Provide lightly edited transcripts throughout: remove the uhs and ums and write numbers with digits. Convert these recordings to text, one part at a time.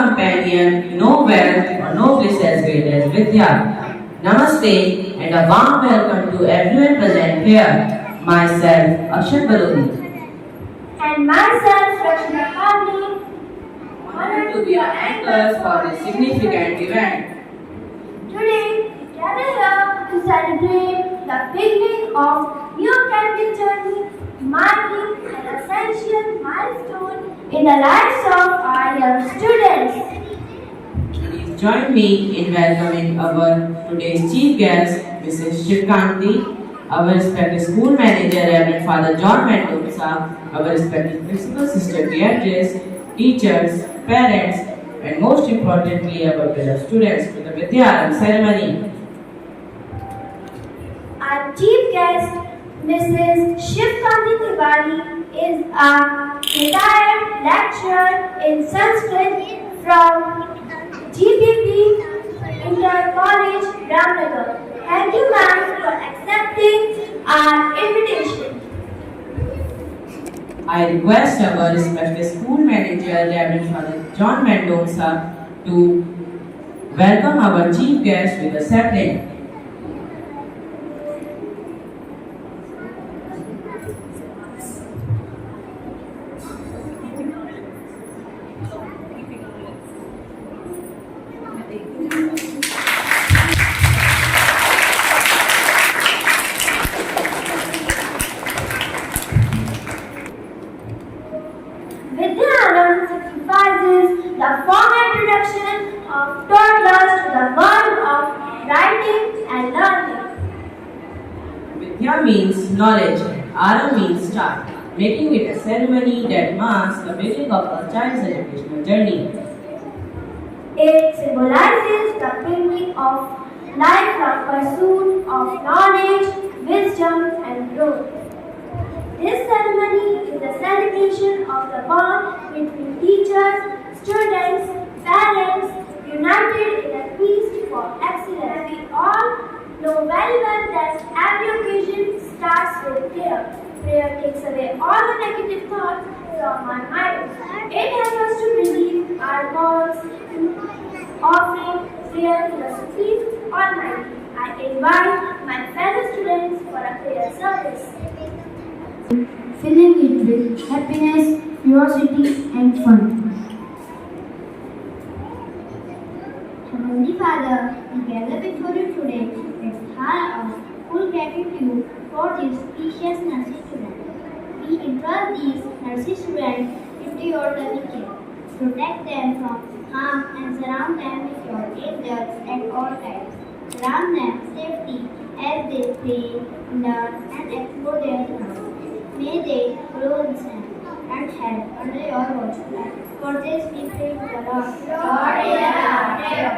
companion, no wealth, or no bliss as great as Vidya. Namaste and a warm welcome to everyone present here. Myself, Akshat Barodi. And myself, Rakshita Kani. Honored to be your anchors for this significant event. Today, we gather here to celebrate the beginning of new academic journey, marking an essential milestone in the lives of our young students. Please join me in welcoming our today's chief guest, Mrs. Shivkanti, our respected school manager, Reverend Father John Mendoza, our respected principal, Sister Beatrice, teachers, parents, and most importantly, our fellow students to the Vidyaram ceremony. Our chief guest, Mrs. Shivkanti Tiwari, is a retired lecturer in Sanskrit from GPP Inter College, Ramnagar. Thank you, ma'am, for accepting our invitation. I request our respected school manager, Reverend Father John Mendoza, to welcome our chief guest with a sapling. Vidyaranam signifies the formal introduction of toddlers to the world of writing and learning. Vidya means knowledge, Ara means start, making it a ceremony that marks the beginning of a child's educational journey. It symbolizes the beginning of lifelong pursuit of knowledge, wisdom, and growth. This ceremony is a celebration of the bond between teachers, students, parents, united in a feast for excellence. We all know very well that every occasion starts with prayer. Prayer takes away all the negative thoughts from our minds. It helps us to believe our goals, offering prayer to the Supreme Almighty. I invite my fellow students for a prayer service. Filling it with happiness, curiosity, and fun. Heavenly Father, we gather before you today with heart of full gratitude for these precious nursery students. We entrust these nursery students into your loving care. Protect them from harm and surround them with your angels at all times. Grant them safety as they play, learn, and explore their surroundings. May they grow in strength and health under your watch. For this we pray to the Lord. Lord, hear our prayer.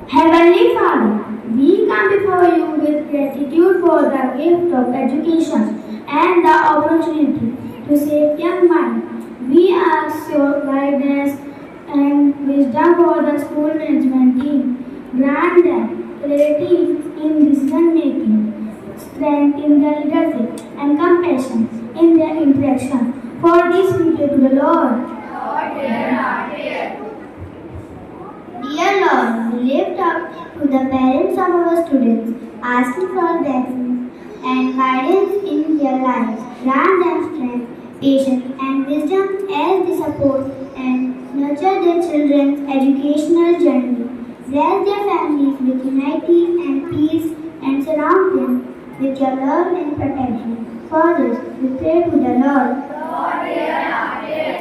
Heavenly Father, we come before you with gratitude for the gift of education and the opportunity to save young minds. We ask your guidance and wisdom for the school management team. Grant them clarity in decision making, strength in their leadership, and compassion in their interaction. For this we pray to the Lord. Lord, hear our prayer. Dear Lord, we lift up to the parents of our students, asking for blessings and guidance in their lives. Grant them strength, patience, and wisdom as they support and nurture their children's educational journey. Bless their families with unity and peace and surround them with your love and protection. For this, we pray to the Lord. Lord, hear our prayer.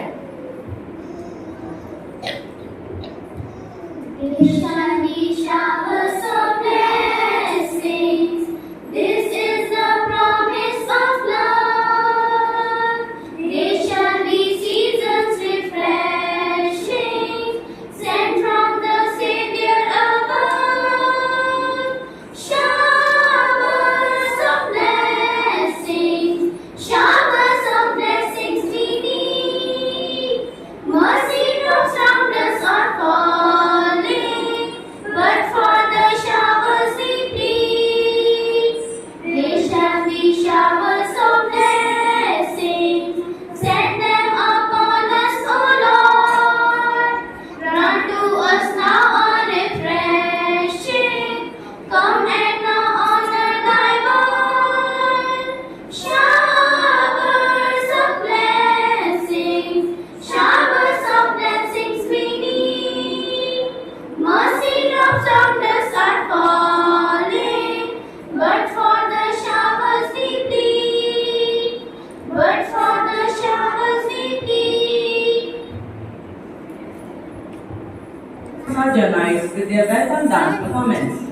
It shall be showers of blessings. This is the promise of love. They shall be seasons refreshing, sent from the Savior above. Showers of blessings, showers of blessings we need. Mercy drops round us are falling, but for the shower Journalists with their welcome dance performance.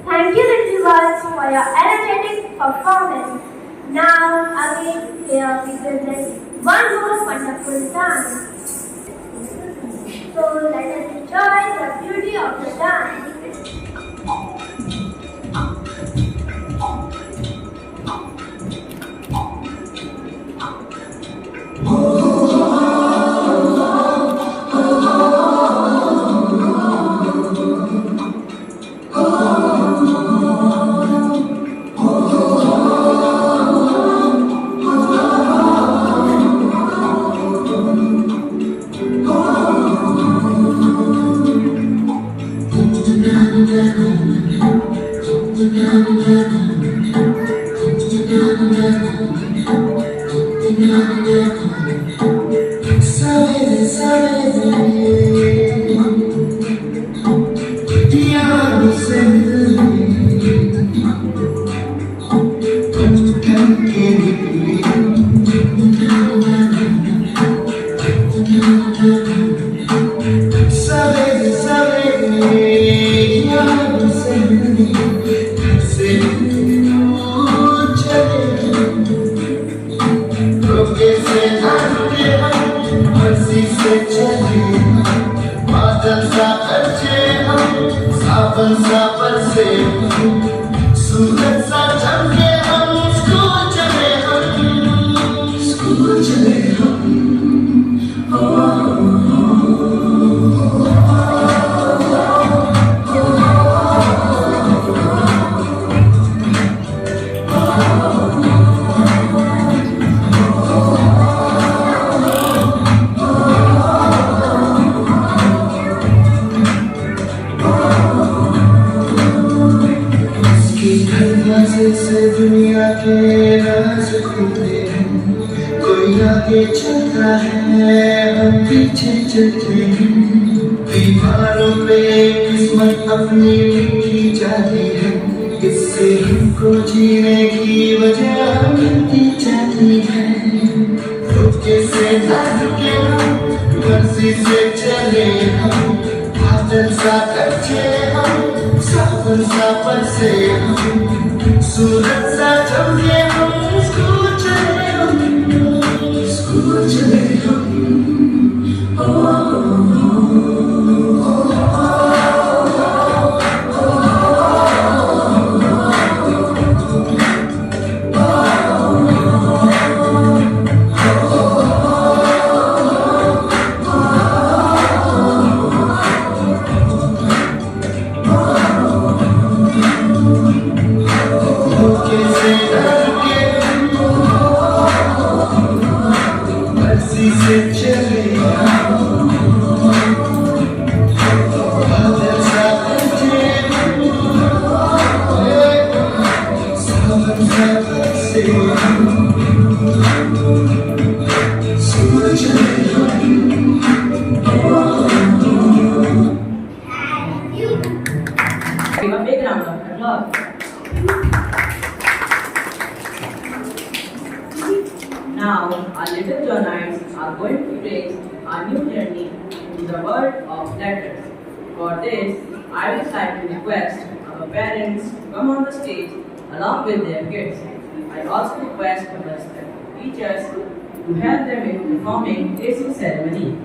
Thank you, little ones, for your energetic performance. Now, again, here we present one more wonderful dance. So, let us enjoy the beauty of the dance. दुनिया के राज खुलते हैं, कोई आगे चलता है हम पीछे चलते हैं, दीवारों पे किस्मत अपनी लिखी जाती है, इससे हमको जीने की वजह मिलती जाती है। धोखे से ना रुके हम, मर्जी से चले हम, बादल सा कच्चे हम, सावन सा बरसे हम, सूरज सा चमके हम, स्कूल चले हम, स्कूल चले हम। Give a big round of applause. Now, our little Johnites are going to trace our new journey into the world of letters. For this, I would like to request our parents to come on the stage along with their kids. I also request our respected teachers to help them in performing tracing ceremony.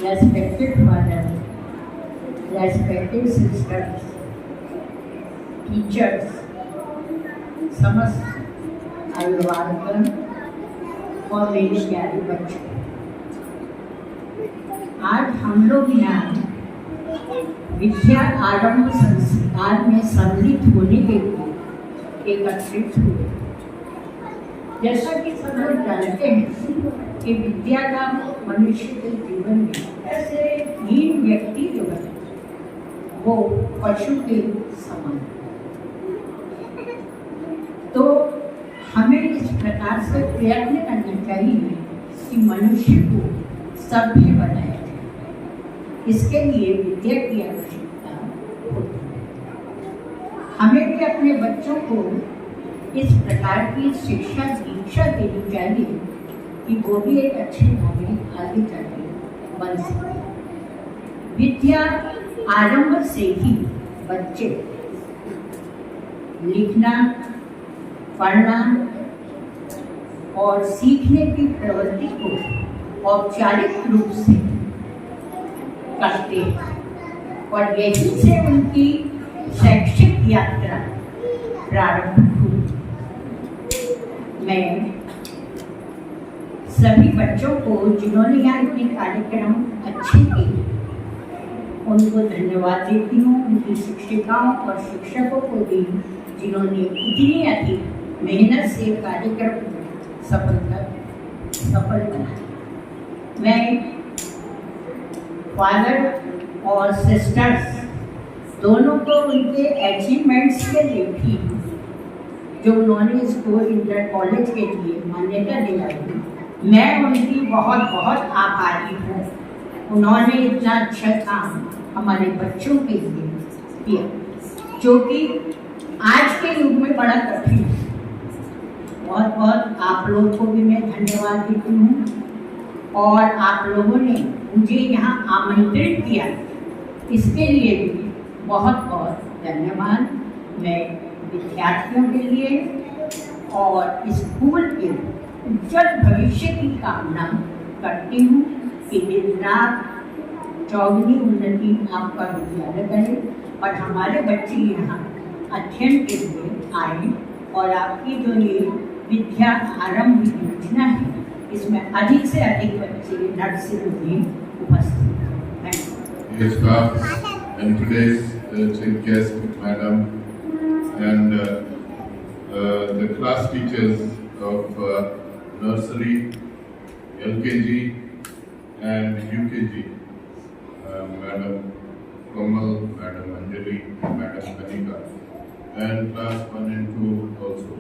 respected father, respected sisters, teachers, समस्त अभिभावकगण और मेरे प्यारे बच्चों, आज हम लोग यहाँ विद्या आरंभ संस्कार में सम्मिलित होने के लिए एकत्रित हुए। जैसा कि सब लोग जानते हैं कि विद्या का मनुष्य के जीवन में ऐसे हीन व्यक्ति जो है वो पशु के समान। तो हमें इस प्रकार से प्रयत्न करना चाहिए कि मनुष्य को सभ्य बनाया जाए। इसके लिए विद्या की आवश्यकता होती है। हमें भी अपने बच्चों को इस प्रकार की शिक्षा दीक्षा देनी चाहिए कि वो भी एक अच्छे नागरिक आगे चलकर बन सके। विद्या आरंभ से ही बच्चे लिखना, पढ़ना और सीखने की प्रवृत्ति को औपचारिक रूप से करते हैं और यहीं से उनकी शैक्षिक यात्रा प्रारंभ हुई। मैं सभी बच्चों को जिन्होंने यहाँ इतने कार्यक्रम अच्छे किए उनको धन्यवाद देती हूँ। उनकी शिक्षिकाओं और शिक्षकों को भी जिन्होंने इतनी अधिक मेहनत से कार्यक्रम सफल बनाया। मैं फादर और सिस्टर्स दोनों को उनके अचीवमेंट्स के लिए भी जो उन्होंने इसको इंटर कॉलेज के लिए मान्यता दिलाई, मैं उनकी बहुत बहुत आभारी हूँ। उन्होंने इतना अच्छा काम हमारे बच्चों के लिए किया जो कि आज के युग में बड़ा कठिन है। बहुत बहुत आप लोगों को भी मैं धन्यवाद देती हूँ और आप लोगों ने मुझे यहाँ आमंत्रित किया, इसके लिए भी बहुत बहुत धन्यवाद। मैं विद्यार्थियों के लिए और स्कूल के उज्जवल भविष्य की कामना करती हूँ कि दिन रात चौगुनी उन्नति आपका विद्यालय करे और हमारे बच्चे यहाँ अध्ययन के लिए आए और आपकी जो ये विद्या आरंभ योजना है इसमें अधिक से अधिक बच्चे नर्सरी में उपस्थित हैं। And today's chief guest, Madam, and the class teachers of nursery, LKG, and UKG, Madam Komal, Madam Anjali, Madam Kanika, and class 1 and 2 also.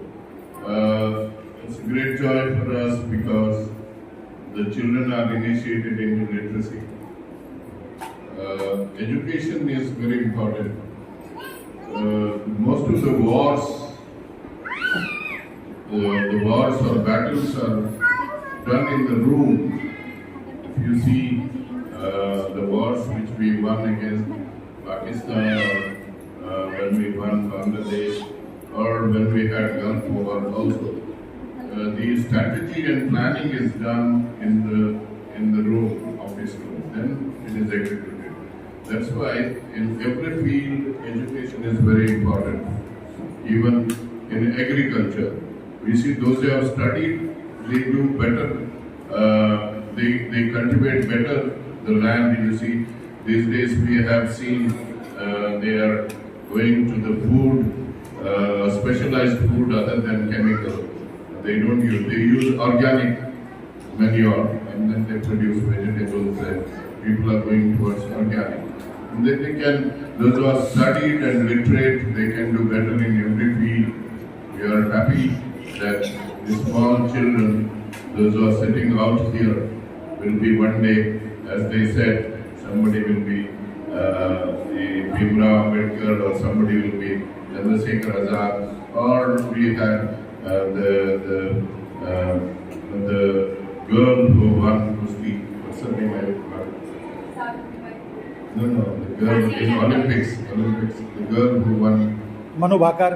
It's a great joy for us because the children are initiated into literacy. Education is very important. Most of the wars or battles are done in the room. If you see the wars which we won against Pakistan, or when we won Bangladesh, or when we had Gulf War also, the strategy and planning is done in the room of the school. Then it is executed. That's why in every field education is very important. Even in agriculture, we see those who have studied, they do better. They cultivate better the land. You see, these days we have seen they are going to the food, specialized food other than chemical. They use organic manure and then they produce vegetables and people are going towards organic. And then those who are studied and literate, they can do better in every field. We are happy that the small children, those who are sitting out here, will be one day, as they said, somebody will be Bhimrao Ambedkar or somebody will be Chandrasekhar Azad, or we have the girl who won Kusti. What's her name? No, the girl in Olympics. The girl who won. Manu Bhakar.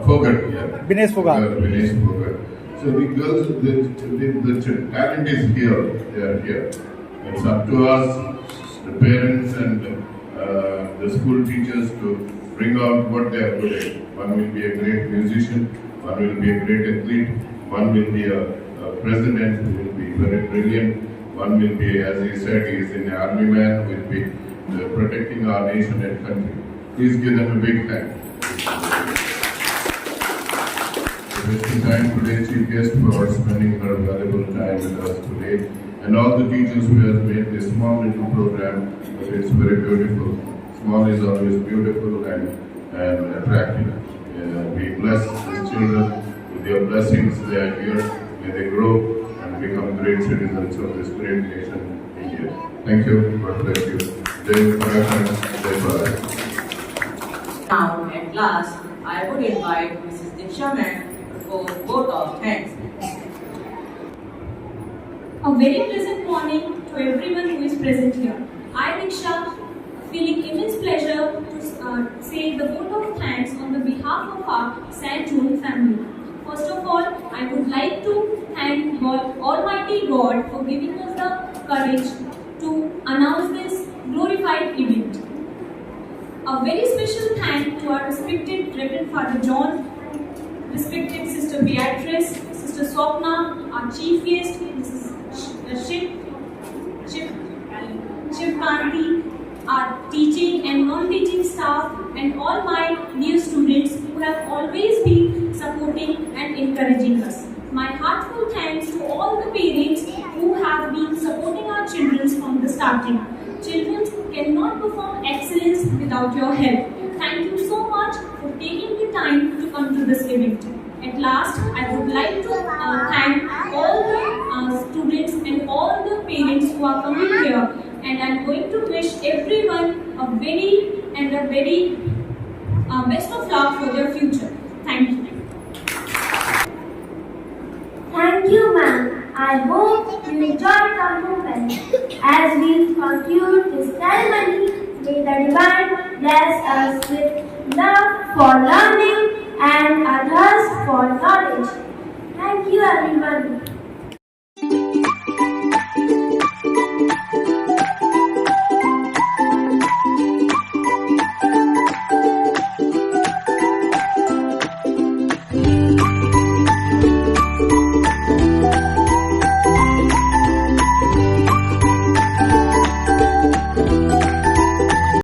Fogart, yeah. Vinesh Fogart. Vinesh Fogart. So the girls, the talent is here, they are here. It's up to us, the parents and the school teachers to bring out what they are good at. One will be a great musician, one will be a great athlete, one will be a president who will be very brilliant, one will be, as he said, he is an army man, will be protecting our nation and country. Please give them a big hand. Wasting time today's chief guest for spending her valuable time with us today, and all the teachers who have made this small little program. It's very beautiful. Small is always beautiful and attractive. We bless these children with your blessings. They are here. May they grow and become great citizens of this great nation, India. Thank you. God bless you. Jai Bharat, Jai Bharat. Now, at last, I would invite Mrs. Diksha Ma'am for vote of thanks. A very pleasant morning to everyone who is present here. I, Diksha, feeling immense pleasure to say the vote of thanks on the behalf of our St. June family. First of all, I would like to thank God, Almighty God, for giving us the courage to announce this glorified event. A very special thank to our respected Reverend Father John, respected Sister Beatrice, Sister Swapna, our chief guest, Mrs. Shiv Kanti, our teaching and non-teaching staff, and all my new students who have always been supporting and encouraging us. My heartfelt thanks to all the parents who have been supporting our children from the starting. Children cannot perform excellence without your help. Thank you so much for taking the time to come to this event. At last, I would like to thank all the students and all the parents who are coming here, and I am going to wish everyone a very best of luck for their future. Thank you. Thank you, ma'am. I hope you enjoyed the moment. As we conclude this ceremony, may the Divine bless us with love for learning and others.